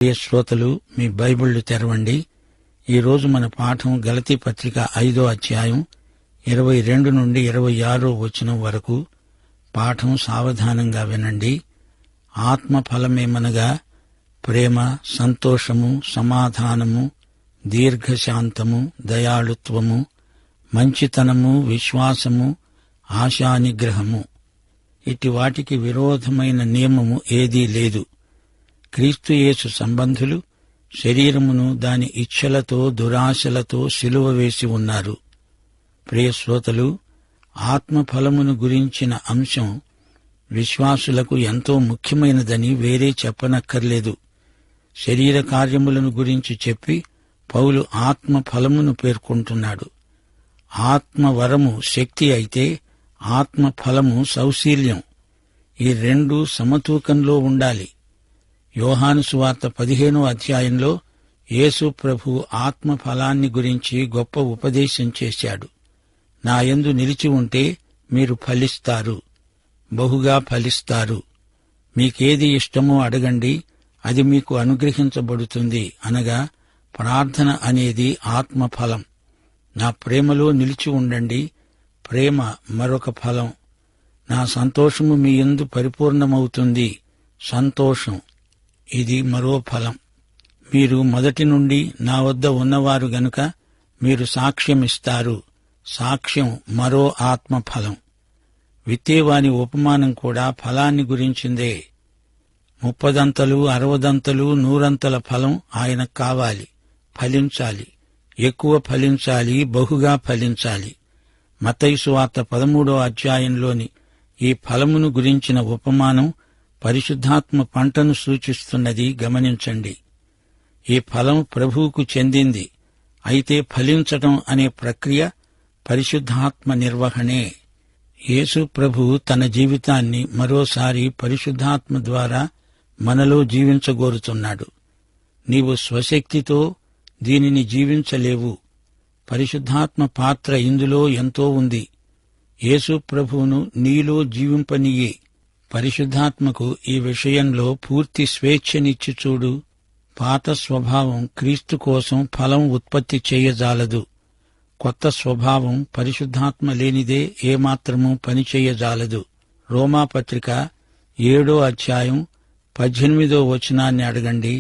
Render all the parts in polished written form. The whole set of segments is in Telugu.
ప్రియ శ్రోతలు, మీ బైబిళ్లు తెరవండి. ఈరోజు మన పాఠం గలతీ పత్రిక 5వ అధ్యాయం 22 నుండి 26వ వచనం వరకు. పాఠం సావధానంగా వినండి. ఆత్మ ఫలమేమనగా ప్రేమ, సంతోషము, సమాధానము, దీర్ఘశాంతము, దయాళుత్వము, మంచితనము, విశ్వాసము, ఆశానిగ్రహము. ఇటు వాటికి విరోధమైన నియమము ఏదీ లేదు. క్రీస్తుయేసు సంబంధులు శరీరమును దాని ఇచ్ఛలతో, దురాశలతో సిలువ వేసి ఉన్నారు. ప్రియ శ్రోతలు, ఆత్మఫలమును గురించిన అంశం విశ్వాసులకు ఎంతో ముఖ్యమైనదని వేరే చెప్పనక్కర్లేదు. శరీర కార్యములను గురించి చెప్పి పౌలు ఆత్మఫలమును పేర్కొంటున్నాడు. ఆత్మవరము శక్తి అయితే ఆత్మఫలము సౌశీల్యం. ఈ రెండూ సమతూకంలో ఉండాలి. యోహాను సువార్త 15వ అధ్యాయంలో యేసు ప్రభు ఆత్మఫలాన్ని గురించి గొప్ప ఉపదేశం చేశాడు. నా యందు నిలిచి ఉంటే మీరు ఫలిస్తారు, బహుగా ఫలిస్తారు. మీకేది ఇష్టమో అడగండి, అది మీకు అనుగ్రహించబడుతుంది. అనగా ప్రార్థన అనేది ఆత్మఫలం. నా ప్రేమలో నిలిచి ఉండండి. ప్రేమ మరొక ఫలం. నా సంతోషము మీ యందు పరిపూర్ణమవుతుంది. సంతోషం ఇది మరో ఫలం. మీరు మొదటి నుండి నా వద్ద ఉన్నవారు గనుక మీరు సాక్ష్యమిస్తారు. సాక్ష్యం మరో ఆత్మఫలం. విత్తేవాని ఉపమానం కూడా ఫలాన్ని గురించిందే. 30 60 100 ఫలం ఆయనకు కావాలి. ఫలించాలి, ఎక్కువ ఫలించాలి, బహుగా ఫలించాలి. మత్తయి సువార్త 13వ అధ్యాయంలోని ఈ ఫలమును గురించిన ఉపమానం పరిశుద్ధాత్మ పంటను సూచిస్తున్నది. గమనించండి. ఈ ఫలం ప్రభువుకు చెందింది. అయితే ఫలించటం అనే ప్రక్రియ పరిశుద్ధాత్మ నిర్వహణే. యేసు ప్రభువు తన జీవితాన్ని మరోసారి పరిశుద్ధాత్మ ద్వారా మనలో జీవించగోరుతున్నాడు. నీవు స్వశక్తితో దీనిని జీవించలేవు. పరిశుద్ధాత్మ పాత్ర ఇందులో ఎంతో ఉంది. యేసు ప్రభువును నీలో జీవింపనీయే. పరిశుద్ధాత్మకు ఈ విషయంలో పూర్తి స్వేచ్ఛనిచ్చి చూడు. పాత స్వభావం క్రీస్తు కోసం ఫలం ఉత్పత్తి చేయజాలదు. కొత్త స్వభావం పరిశుద్ధాత్మ లేనిదే ఏమాత్రమూ పనిచేయజాలదు. రోమాపత్రిక 7వ అధ్యాయం 18వ వచనాన్ని అడగండి.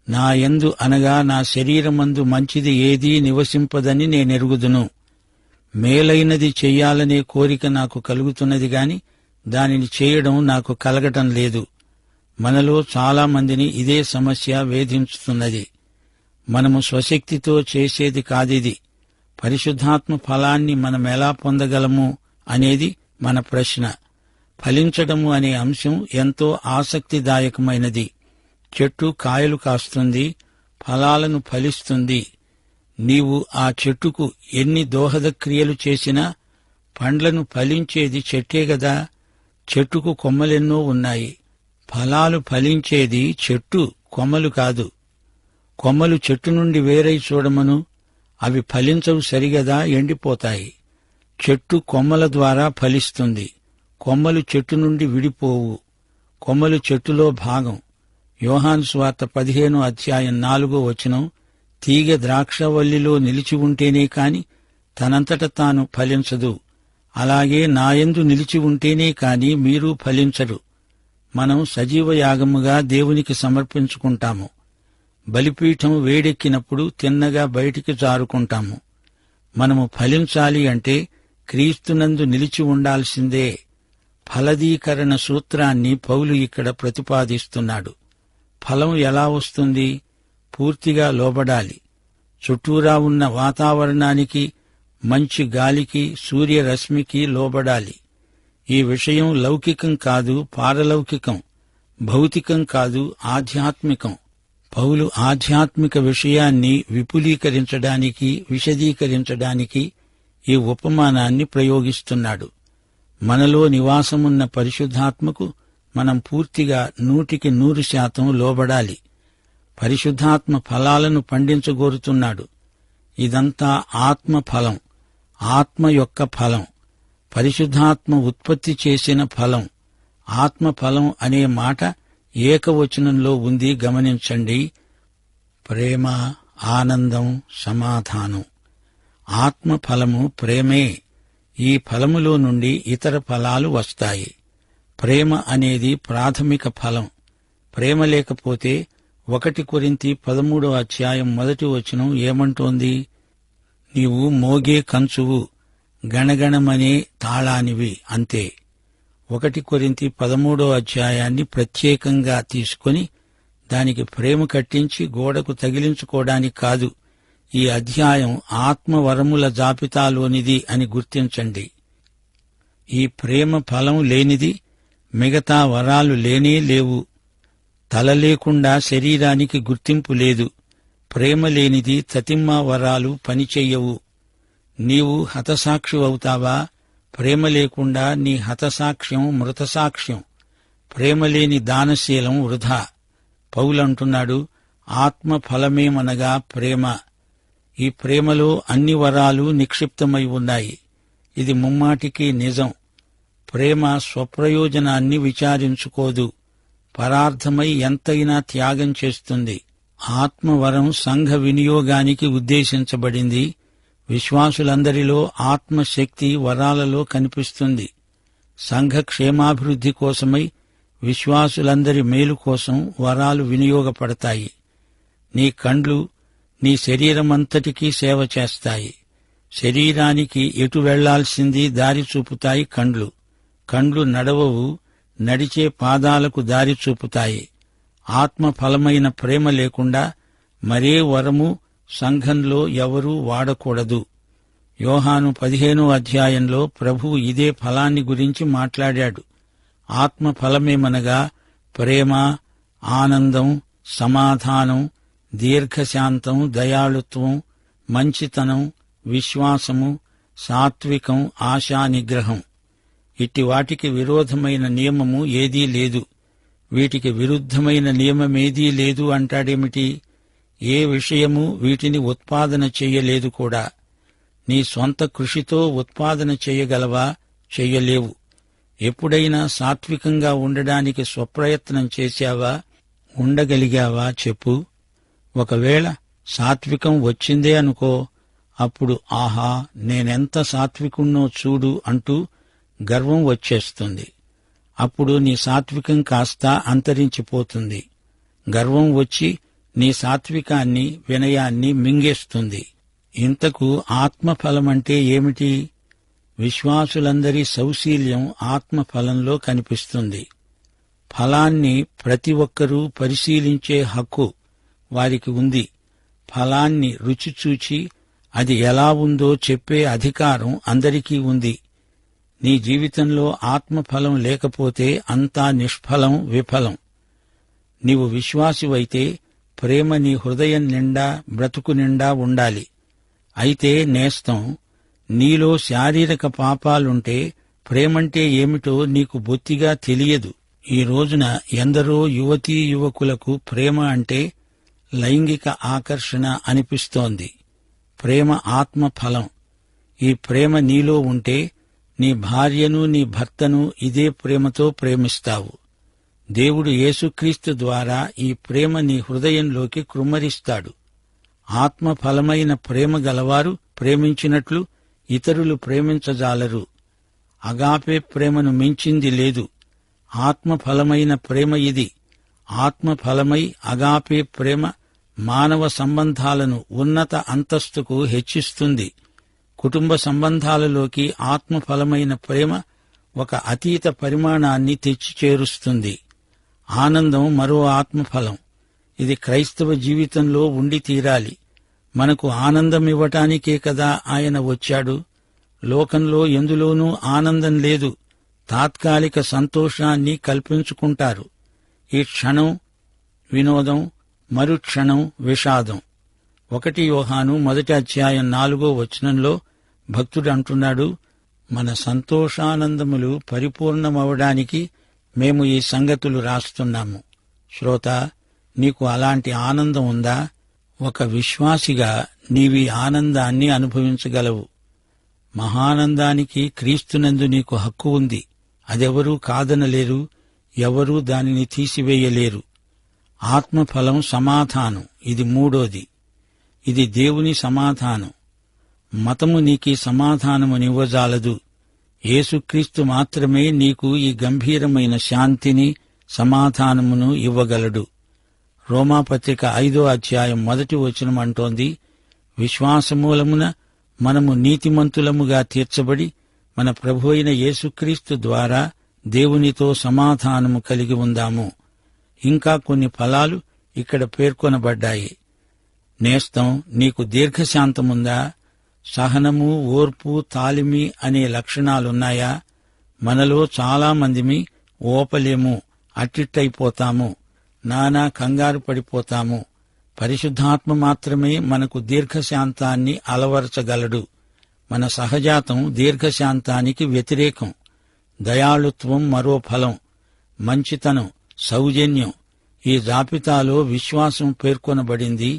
నా యందు అనగా నా శరీరమందు మంచిది ఏదీ నివసింపదని నేనెరుగుదును. మేలైనది చెయ్యాలనే కోరిక నాకు కలుగుతున్నది గాని దానిని చేయడం నాకు కలగటం లేదు. మనలో చాలామందిని ఇదే సమస్య వేధించుతున్నది. మనము స్వశక్తితో చేసేది కాదిది. పరిశుద్ధాత్మ ఫలాన్ని మనమెలా పొందగలము అనేది మన ప్రశ్న. ఫలించడము అనే అంశం ఎంతో ఆసక్తిదాయకమైనది. చెట్టు కాయలు కాస్తుంది, ఫలాలను ఫలిస్తుంది. నీవు ఆ చెట్టుకు ఎన్ని దోహద క్రియలు చేసినా పండ్లను ఫలించేది చెట్టే గదా. చెట్టుకు కొమ్మలెన్నో ఉన్నాయి. ఫలాలు ఫలించేది చెట్టు, కొమ్మలు కాదు. కొమ్మలు చెట్టు నుండి వేరై చూడమను, అవి ఫలించవు సరిగదా, ఎండిపోతాయి. చెట్టు కొమ్మల ద్వారా ఫలిస్తుంది. కొమ్మలు చెట్టు నుండి విడిపోవు. కొమ్మలు చెట్టులో భాగం. యోహాను సువార్త 15వ అధ్యాయం 4వ వచనం, తీగ ద్రాక్షవల్లిలో నిలిచి ఉంటేనే కాని తనంతట తాను ఫలించదు. అలాగే నాయందు నిలిచి ఉంటేనే కాని మీరు ఫలించరు. మనం సజీవ యాగముగా దేవునికి సమర్పించుకుంటాము. బలిపీఠం వేడెక్కినప్పుడు తిన్నగా బయటికి జారుకుంటాము. మనము ఫలించాలి అంటే క్రీస్తునందు నిలిచి ఉండాల్సిందే. ఫలదీకరణ సూత్రాన్ని పౌలు ఇక్కడ ప్రతిపాదిస్తున్నాడు. ఫలం ఎలా వస్తుంది? పూర్తిగా లోబడాలి. చుట్టూరా ఉన్న వాతావరణానికి, మంచి గాలికి, సూర్యరశ్మికి లోబడాలి. ఈ విషయం లౌకికం కాదు, పారలౌకికం. భౌతికం కాదు, ఆధ్యాత్మికం. పౌలు ఆధ్యాత్మిక విషయాన్ని విపులీకరించడానికి, విశదీకరించడానికి ఈ ఉపమానాన్ని ప్రయోగిస్తున్నాడు. మనలో నివాసమున్న పరిశుద్ధాత్మకు మనం పూర్తిగా 100% లోబడాలి. పరిశుద్ధాత్మ ఫలాలను పండించగోరుతున్నాడు. ఇదంతా ఆత్మఫలం, ఆత్మ యొక్క ఫలం, పరిశుద్ధాత్మ ఉత్పత్తి చేసిన ఫలం. ఆత్మఫలం అనే మాట ఏకవచనంలో ఉంది, గమనించండి. ప్రేమ, ఆనందం, సమాధానం. ఆత్మఫలము ప్రేమే. ఈ ఫలములో నుండి ఇతర ఫలాలు వస్తాయి. ప్రేమ అనేది ప్రాథమిక ఫలం. ప్రేమ లేకపోతే 1 కొరింథీ 13:1 ఏమంటోంది? నీవు మోగే కంచువు, గణగణమనే తాళానివి, అంతే. 1 కొరింథీ 13 ప్రత్యేకంగా తీసుకొని దానికి ప్రేమ కట్టించి గోడకు తగిలించుకోవడానికి కాదు. ఈ అధ్యాయం ఆత్మవరముల జాబితాలోనిది అని గుర్తించండి. ఈ ప్రేమ ఫలం లేనిది మిగతా వరాలు లేనే లేవు. తల లేకుండా శరీరానికి గుర్తింపు లేదు. ప్రేమ లేనిది తతిమ్మా వరాలు పనిచెయ్యవు. నీవు హతసాక్షివవుతావా? ప్రేమ లేకుండా నీ హతసాక్ష్యం మృతసాక్ష్యం. ప్రేమలేని దానశీలం వృధా. పౌలంటున్నాడు, ఆత్మఫలమేమనగా ప్రేమ. ఈ ప్రేమలో అన్ని వరాలు నిక్షిప్తమై ఉన్నాయి. ఇది ముమ్మాటికి నిజం. ప్రేమ స్వప్రయోజనాన్ని విచారించుకోదు. పరార్థమై ఎంతైనా త్యాగం చేస్తుంది. ఆత్మవరం సంఘ వినియోగానికి ఉద్దేశించబడింది. విశ్వాసులందరిలో ఆత్మశక్తి వరాలలో కనిపిస్తుంది. సంఘ క్షేమాభివృద్ధి కోసమై, విశ్వాసులందరి మేలు కోసం వరాలు వినియోగపడతాయి. నీ కండ్లు నీ శరీరమంతటికీ సేవ చేస్తాయి. శరీరానికి ఎటు వెళ్లాల్సింది దారి చూపుతాయి కండ్లు. కండ్లు నడవవు, నడిచే పాదాలకు దారి చూపుతాయి. ఆత్మఫలమైన ప్రేమ లేకుండా మరే వరము సంఘంలో ఎవరూ వాడకూడదు. యోహాను 15 ప్రభువు ఇదే ఫలాన్ని గురించి మాట్లాడాడు. ఆత్మఫలమేమనగా ప్రేమ, ఆనందం, సమాధానం, దీర్ఘశాంతం, దయాళుత్వం, మంచితనం, విశ్వాసము, సాత్వికం, ఆశానిగ్రహం. ఇట్టి వాటికి విరోధమైన నియమము ఏదీ లేదు. వీటికి విరుద్ధమైన నియమమేదీ లేదు అంటాడేమిటి? ఏ విషయము వీటిని ఉత్పాదన చెయ్యలేదు కూడా. నీ సొంత కృషితో ఉత్పాదన చెయ్యగలవా? చెయ్యలేవు. ఎప్పుడైనా సాత్వికంగా ఉండడానికి స్వప్రయత్నం చేశావా? ఉండగలిగావా? చెప్పు. ఒకవేళ సాత్వికం వచ్చిందే అనుకో, అప్పుడు ఆహా, నేనెంత సాత్వికుణ్ణో చూడు అంటూ గర్వం వచ్చేస్తుంది. అప్పుడు నీ సాత్వికం కాస్త అంతరించిపోతుంది. గర్వం వచ్చి నీ సాత్వికాన్ని, వినయాన్ని మింగేస్తుంది. ఇంతకు ఆత్మఫలమంటే ఏమిటి? విశ్వాసులందరి సౌశీల్యం ఆత్మఫలంలో కనిపిస్తుంది. ఫలాన్ని ప్రతి ఒక్కరూ పరిశీలించే హక్కు వారికి ఉంది. ఫలాన్ని రుచిచూచి అది ఎలా ఉందో చెప్పే అధికారం అందరికీ ఉంది. నీ జీవితంలో ఆత్మఫలం లేకపోతే అంతా నిష్ఫలం, విఫలం. నీవు విశ్వాసివైతే ప్రేమ నీ హృదయం నిండా, బ్రతుకు నిండా ఉండాలి. అయితే నేస్తం, నీలో శారీరక పాపాలుంటే ప్రేమంటే ఏమిటో నీకు బొత్తిగా తెలియదు. ఈ రోజున ఎందరో యువతీ యువకులకు ప్రేమ అంటే లైంగిక ఆకర్షణ అనిపిస్తోంది. ప్రేమ ఆత్మఫలం. ఈ ప్రేమ నీలో ఉంటే నీ భార్యను, నీ భర్తను ఇదే ప్రేమతో ప్రేమిస్తావు. దేవుడు యేసుక్రీస్తు ద్వారా ఈ ప్రేమ నీ హృదయంలోకి కృమ్మరిస్తాడు. ఆత్మఫలమైన ప్రేమ గలవారు ప్రేమించినట్లు ఇతరులు ప్రేమించజాలరు. అగాపే ప్రేమను మించింది లేదు. ఆత్మఫలమైన ప్రేమ ఇది. ఆత్మఫలమై అగాపే ప్రేమ మానవ సంబంధాలను ఉన్నత అంతస్తుకు హెచ్చిస్తుంది. కుటుంబ సంబంధాలలోకి ఆత్మఫలమైన ప్రేమ ఒక అతీత పరిమాణాన్ని తెచ్చి చేరుస్తుంది. ఆనందం మరో ఆత్మఫలం. ఇది క్రైస్తవ జీవితంలో ఉండి తీరాలి. మనకు ఆనందమివ్వటానికే కదా ఆయన వచ్చాడు. లోకంలో ఎందులోనూ ఆనందం లేదు. తాత్కాలిక సంతోషాన్ని కల్పించుకుంటారు. ఈ క్షణం వినోదం, మరుక్షణం విషాదం. 1 యోహాను 1:4 భక్తుడు అంటున్నాడు, మన సంతోషానందములు పరిపూర్ణమవడానికి మేము ఈ సంగతులు రాస్తున్నాము. శ్రోత, నీకు అలాంటి ఆనందం ఉందా? ఒక విశ్వాసిగా నీవీ ఆనందాన్ని అనుభవించగలవు. మహానందానికి క్రీస్తునందు నీకు హక్కు ఉంది. అదెవరూ కాదనలేరు. ఎవరూ దానిని తీసివేయలేరు. ఆత్మఫలం సమాధానం, ఇది మూడోది. ఇది దేవుని సమాధానం. మతము నీకీ సమాధానమునివ్వజాలదు. యేసుక్రీస్తు మాత్రమే నీకు ఈ గంభీరమైన శాంతిని, సమాధానమును ఇవ్వగలడు. రోమాపత్రిక 5వ అధ్యాయం 1వ వచనం అంటోంది, విశ్వాసమూలమున మనము నీతిమంతులముగా తీర్చబడి మన ప్రభువైన యేసుక్రీస్తు ద్వారా దేవునితో సమాధానము కలిగి ఉందాము. ఇంకా కొన్ని ఫలాలు ఇక్కడ పేర్కొనబడ్డాయి. నేస్తం, నీకు దీర్ఘశాంతముందా? సహనము, ఓర్పు, తాలిమి అనే లక్షణాలున్నాయా? మనలో చాలామందిమి ఓపలేము, అట్టిట్టయిపోతాము, నానా కంగారు పడిపోతాము. పరిశుద్ధాత్మ మాత్రమే మనకు దీర్ఘశాంతాన్ని అలవరచగలడు. మన సహజాతం దీర్ఘశాంతానికి వ్యతిరేకం. దయాళుత్వం మరో ఫలం, మంచితనం, సౌజన్యం. ఈ జాబితాలో విశ్వాసం పేర్కొనబడింది.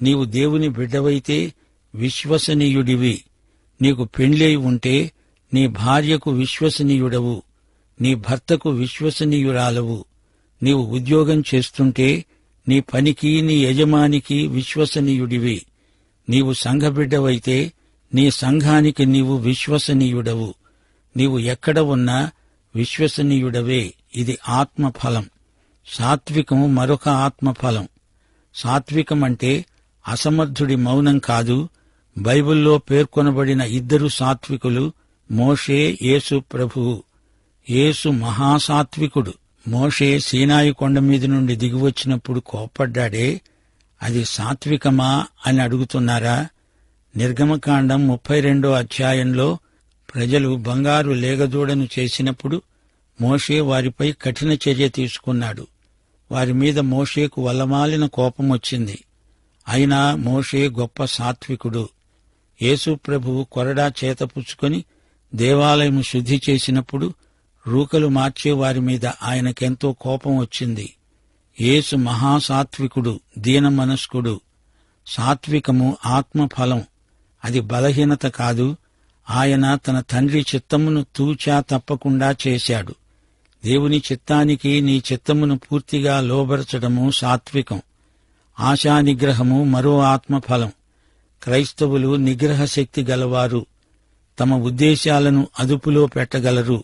నీవు దేవుని బిడ్డవైతే విశ్వసనీయుడివి. నీకు పెండ్లై ఉంటే నీ భార్యకు విశ్వసనీయుడవు, నీ భర్తకు విశ్వసనీయురాలవు. నీవు ఉద్యోగం చేస్తుంటే నీ పనికి, నీ యజమానికి విశ్వసనీయుడివి. నీవు సంఘబిడ్డవైతే నీ సంఘానికి నీవు విశ్వసనీయుడవు. నీవు ఎక్కడ ఉన్నా విశ్వసనీయుడవే. ఇది ఆత్మఫలం. సాత్వికం మరొక ఆత్మఫలం. సాత్వికమంటే అసమర్థుడి మౌనం కాదు. బైబిల్లో పేర్కొనబడిన ఇద్దరు సాత్వికులు మోషే, యేసు ప్రభువు. యేసు మహాసాత్వికుడు. మోషే సీనాయి కొండ మీద నుండి దిగివచ్చినప్పుడు కోప్పడ్డాడే, అది సాత్వికమా అని అడుగుతున్నారా? నిర్గమకాండం 32వ అధ్యాయంలో ప్రజలు బంగారు లేగదూడను చేసినప్పుడు మోషే వారిపై కఠిన చర్య తీసుకున్నాడు. వారి మీద మోషేకు వల్లమాలిన కోపమొచ్చింది. అయినా మోషే గొప్ప సాత్వికుడు. యేసు ప్రభువు కొరడా చేతపుచ్చుకొని దేవాలయము శుద్ధి చేసినప్పుడు రూకలు మార్చే వారి మీద ఆయనకెంతో కోపం వచ్చింది. యేసు మహాసాత్వికుడు, దీనమనస్కుడు. సాత్వికము ఆత్మఫలం. అది బలహీనత కాదు. ఆయన తన తండ్రి చిత్తమును తూచా తప్పకుండా చేశాడు. దేవుని చిత్తానికి నీ చిత్తమును పూర్తిగా లోబరచడము సాత్వికం. ఆశానిగ్రహము మరో ఆత్మఫలం. క్రైస్తవులు నిగ్రహశక్తి గలవారు. తమ ఉద్దేశాలను అదుపులో పెట్టగలరు.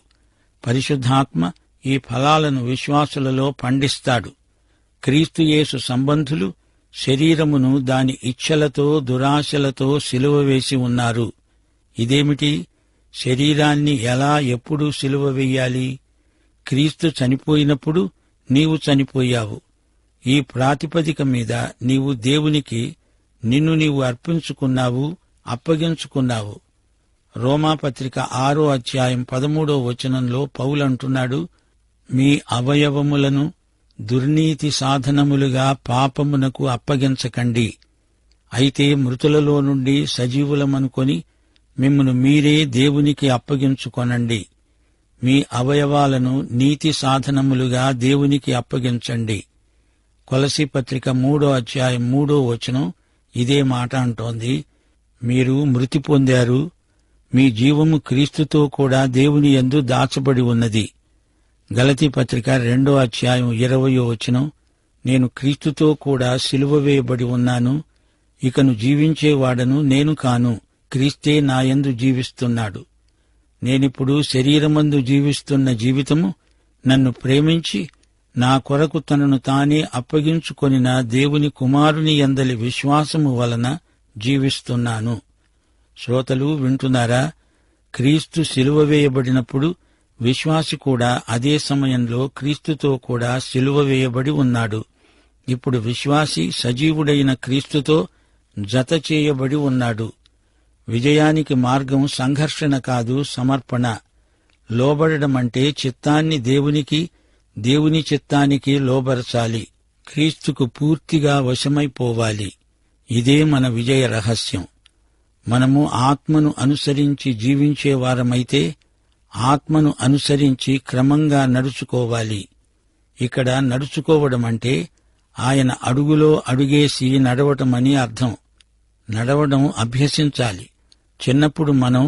పరిశుద్ధాత్మ ఈ ఫలాలను విశ్వాసులలో పండిస్తాడు. క్రీస్తుయేసు సంబంధులు శరీరమును దాని ఇచ్ఛలతో, దురాశలతో సిలువ వేసి ఉన్నారు. ఇదేమిటి? శరీరాన్ని ఎలా, ఎప్పుడు సిలువ వెయ్యాలి? క్రీస్తు చనిపోయినప్పుడు నీవు చనిపోయావు. ఈ ప్రాతిపదిక మీద నీవు దేవునికి నిన్ను నీవు అర్పించుకున్నావు, అప్పగించుకున్నావు. రోమాపత్రిక 6వ అధ్యాయం 13వ వచనంలో పౌలంటున్నాడు, మీ అవయవములను దుర్నీతి సాధనములుగా పాపమునకు అప్పగించకండి. అయితే మృతులలో నుండి సజీవులమనుకొని మిమ్మును మీరే దేవునికి అప్పగించుకొనండి. మీ అవయవాలను నీతి సాధనములుగా దేవునికి అప్పగించండి. కొలసీ పత్రిక 3వ అధ్యాయం 3వ వచనం ఇదే మాట అంటోంది. మీరు మృతి పొందారు, మీ జీవము క్రీస్తుతో కూడా దేవుని యందు దాచబడి ఉన్నది. గలతీ పత్రిక 2వ అధ్యాయం 20వ వచనం, నేను క్రీస్తుతో కూడా సిలువ వేయబడి ఉన్నాను, ఇకను జీవించేవాడను నేను కాను, క్రీస్తే నాయందు జీవిస్తున్నాడు. నేనిప్పుడు శరీరమందు జీవిస్తున్న జీవితము నన్ను ప్రేమించి నా కొరకు తనను తానే అప్పగించుకొనిన దేవుని కుమారుని యందలి విశ్వాసము వలన జీవిస్తున్నాను. శ్రోతలు వింటున్నారా? క్రీస్తు సిలువ వేయబడినప్పుడు విశ్వాసి కూడా అదే సమయంలో క్రీస్తుతో కూడా సిలువ వేయబడి ఉన్నాడు. ఇప్పుడు విశ్వాసి సజీవుడైన క్రీస్తుతో జత చేయబడి ఉన్నాడు. విజయానికి మార్గం సంఘర్షణ కాదు, సమర్పణ. లోబడడమంటే చిత్తాన్ని దేవునికి, దేవుని చిత్తానికి లోబరచాలి. క్రీస్తుకు పూర్తిగా వశమైపోవాలి. ఇదే మన విజయ రహస్యం. మనము ఆత్మను అనుసరించి జీవించేవారమైతే ఆత్మను అనుసరించి క్రమంగా నడుచుకోవాలి. ఇక్కడ నడుచుకోవడమంటే ఆయన అడుగులో అడుగేసి నడవటమని అర్థం. నడవడం అభ్యసించాలి. చిన్నప్పుడు మనం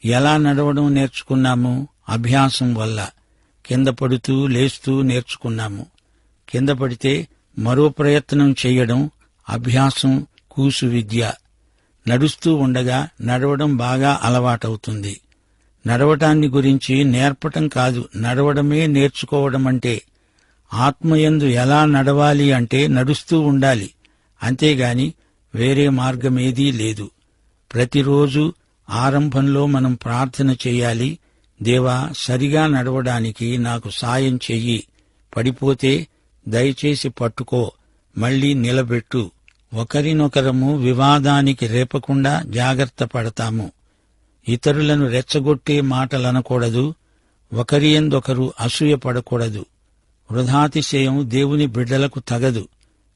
ఎలా నడవడం నేర్చుకున్నాము? అభ్యాసం వల్ల. కింద పడుతూ లేస్తూ నేర్చుకున్నాము. కింద పడితే మరో ప్రయత్నం చెయ్యడం అభ్యాసం, కూసు విద్య. నడుస్తూ ఉండగా నడవడం బాగా అలవాటవుతుంది. నడవటాన్ని గురించి నేర్పటం కాదు, నడవడమే నేర్చుకోవడమంటే. ఆత్మయందు ఎలా నడవాలి అంటే నడుస్తూ ఉండాలి, అంతేగాని వేరే మార్గమేదీ లేదు. ప్రతిరోజు ఆరంభంలో మనం ప్రార్థన చెయ్యాలి. దేవా, సరిగా నడవడానికి నాకు సాయం చెయ్యి. పడిపోతే దయచేసి పట్టుకో, మళ్లీ నిలబెట్టు. ఒకరినొకరము వివాదానికి రేపకుండా జాగ్రత్త పడతాము. ఇతరులను రెచ్చగొట్టే మాటలనకూడదు. ఒకరి యందొకరు అసూయపడకూడదు. వృథాతిశయం దేవుని బిడ్డలకు తగదు.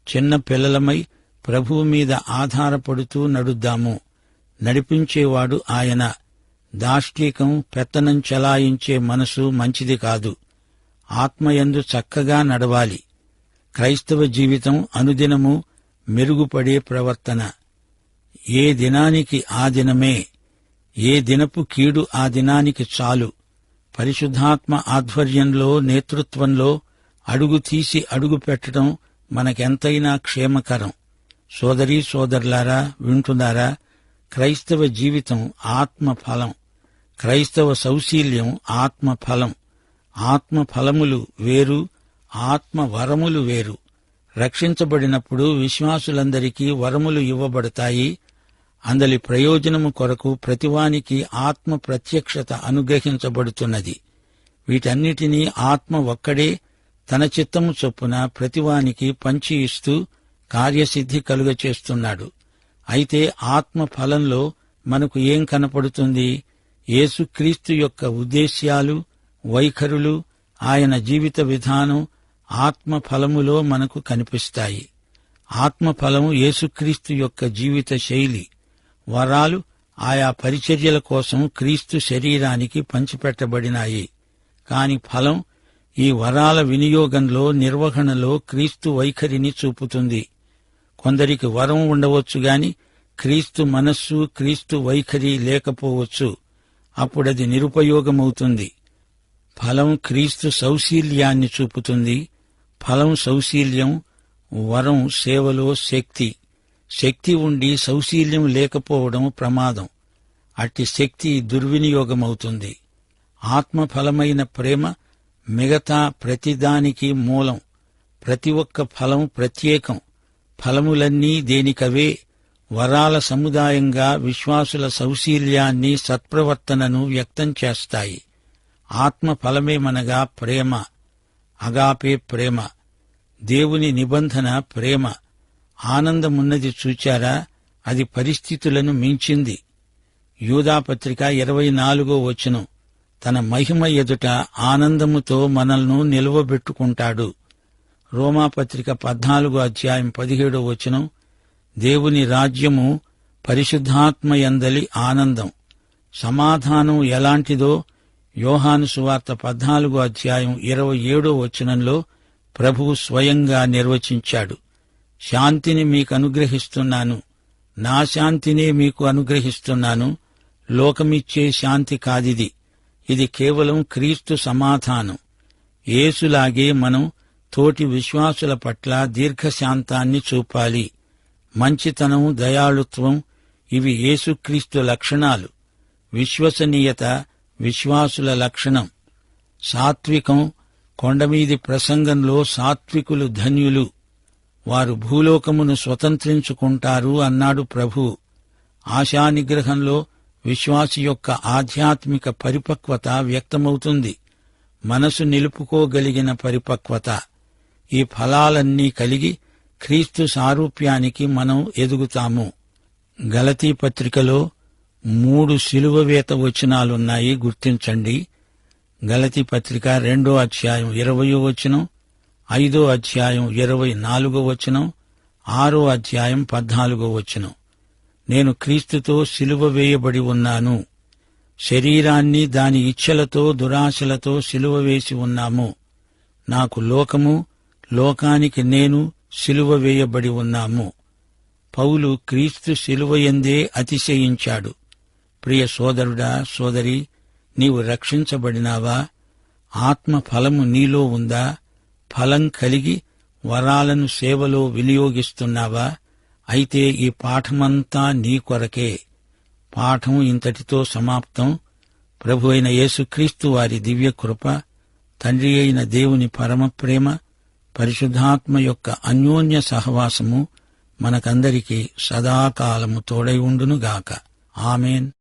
చిన్న పిల్లలమై ప్రభువు మీద ఆధారపడుతూ నడుద్దాము. నడిపించేవాడు ఆయన. దాష్టీకం, పెత్తనం చెలాయించే మనసు మంచిది కాదు. ఆత్మయందు చక్కగా నడవాలి. క్రైస్తవ జీవితం అనుదినము మెరుగుపడే ప్రవర్తన. ఏ దినానికి ఆ దినమే, ఏ దినపు కీడు ఆ దినానికి చాలు. పరిశుద్ధాత్మ ఆధ్వర్యంలో, నేతృత్వంలో అడుగు తీసి అడుగు పెట్టడం మనకెంతైనా క్షేమకరం. సోదరీ సోదరులారా, వింటున్నారా? క్రైస్తవ జీవితం ఆత్మఫలం. క్రైస్తవ సౌశీల్యం ఆత్మఫలం. ఆత్మఫలములు వేరు, ఆత్మవరములు వేరు. రక్షించబడినప్పుడు విశ్వాసులందరికీ వరములు ఇవ్వబడతాయి. అందలి ప్రయోజనము కొరకు ప్రతివానికి ఆత్మ ప్రత్యక్షత అనుగ్రహించబడుతున్నది. వీటన్నిటినీ ఆత్మ ఒక్కడే తన చిత్తము చొప్పున ప్రతివానికి పంచి ఇస్తూ కార్యసిద్ధి కలుగచేస్తున్నాడు. అయితే ఆత్మ ఫలంలో మనకు ఏం కనపడుతుంది? యేసుక్రీస్తు యొక్క ఉద్దేశ్యాలు, వైఖరులు, ఆయన జీవిత విధానం ఆత్మఫలములో మనకు కనిపిస్తాయి. ఆత్మఫలము యేసుక్రీస్తు యొక్క జీవిత శైలి. వరాలు ఆయా పరిచర్యల కోసం క్రీస్తు శరీరానికి పంచిపెట్టబడినాయి. కాని ఫలం ఈ వరాల వినియోగంలో, నిర్వహణలో క్రీస్తు వైఖరిని చూపుతుంది. కొందరికి వరం ఉండవచ్చుగాని క్రీస్తు మనస్సు, క్రీస్తు వైఖరి లేకపోవచ్చు. అప్పుడది నిరుపయోగమవుతుంది. ఫలం క్రీస్తు సౌశీల్యాన్ని చూపుతుంది. ఫలం సౌశీల్యం, వరం సేవలో శక్తి. శక్తి ఉండి సౌశీల్యం లేకపోవడం ప్రమాదం. అట్టి శక్తి దుర్వినియోగమవుతుంది. ఆత్మఫలమైన ప్రేమ మిగతా ప్రతిదానికి మూలం. ప్రతి ఒక్క ఫలం ప్రత్యేకం. ఫలములన్నీ దేనికవే. వరాల సముదాయంగా విశ్వాసుల సౌశీల్యాన్ని, సత్ప్రవర్తనను వ్యక్తం చేస్తాయి. ఆత్మఫలమేమనగా ప్రేమ, అగాపే ప్రేమ. దేవుని నిబంధన ప్రేమ. ఆనందమున్నది చూచారా? అది పరిస్థితులను మించింది. యూదాపత్రిక 24వ వచనం. తన మహిమ ఎదుట ఆనందముతో మనల్ని నిలువబెట్టుకుంటాడు. రోమాపత్రిక 14వ అధ్యాయం 17వ వచనం. దేవుని రాజ్యము పరిశుద్ధాత్మయందలి ఆనందం. సమాధానం ఎలాంటిదో యోహాను సువార్త 14వ అధ్యాయం 27వ వచనంలో ప్రభువు స్వయంగా నిర్వచించాడు. శాంతిని మీకు అనుగ్రహిస్తున్నాను, నా శాంతినే మీకు అనుగ్రహిస్తున్నాను. లోకమిచ్చే శాంతి కాదిది. ఇది కేవలం క్రీస్తు సమాధానం. యేసులాగే మనం తోటి విశ్వాసుల పట్ల దీర్ఘశాంతాన్ని చూపాలి. మంచితనం, దయాళుత్వం ఇవి యేసుక్రీస్తు లక్షణాలు. విశ్వసనీయత విశ్వాసుల లక్షణం. సాత్వికం. కొండమీది ప్రసంగంలో సాత్వికులు ధన్యులు, వారు భూలోకమును స్వతంత్రించుకుంటారు అన్నాడు ప్రభువు. ఆశానిగ్రహంలో విశ్వాసి యొక్క ఆధ్యాత్మిక పరిపక్వత వ్యక్తమవుతుంది. మనసు నిలుపుకోగలిగిన పరిపక్వత. ఈ ఫలాలన్నీ కలిగి క్రీస్తు సారూప్యానికి మనం ఎదుగుతాము. గలతీ పత్రికలో 3 శిలువవేత వచనాలున్నాయి, గుర్తించండి. గలతీ పత్రిక 2వ అధ్యాయం 20వ వచనం, 5వ అధ్యాయం 24వ వచనం, 6వ అధ్యాయం 14వ వచనం. నేను క్రీస్తుతో సిలువ వేయబడి ఉన్నాను. శరీరాన్ని దాని ఇచ్ఛలతో, దురాశలతో సిలువ వేసి ఉన్నాము. నాకు లోకము, లోకానికి నేను సిలువ వేయబడి ఉన్నాము. పౌలు క్రీస్తు సిలువయందే అతిశయించాడు. ప్రియ సోదరుడా, సోదరి, నీవు రక్షించబడినావా? ఆత్మ ఫలము నీలో ఉందా? ఫలం కలిగి వరాలను సేవలో వినియోగిస్తున్నావా? అయితే ఈ పాఠమంతా నీ కొరకే. పాఠం ఇంతటితో సమాప్తం. ప్రభు అయిన యేసుక్రీస్తు వారి దివ్యకృప, తండ్రి అయిన దేవుని పరమప్రేమ, పరిశుద్ధాత్మ యొక్క అన్యోన్య సహవాసము మనకందరికీ సదాకాలము తోడై ఉండునుగాక. ఆమేన్.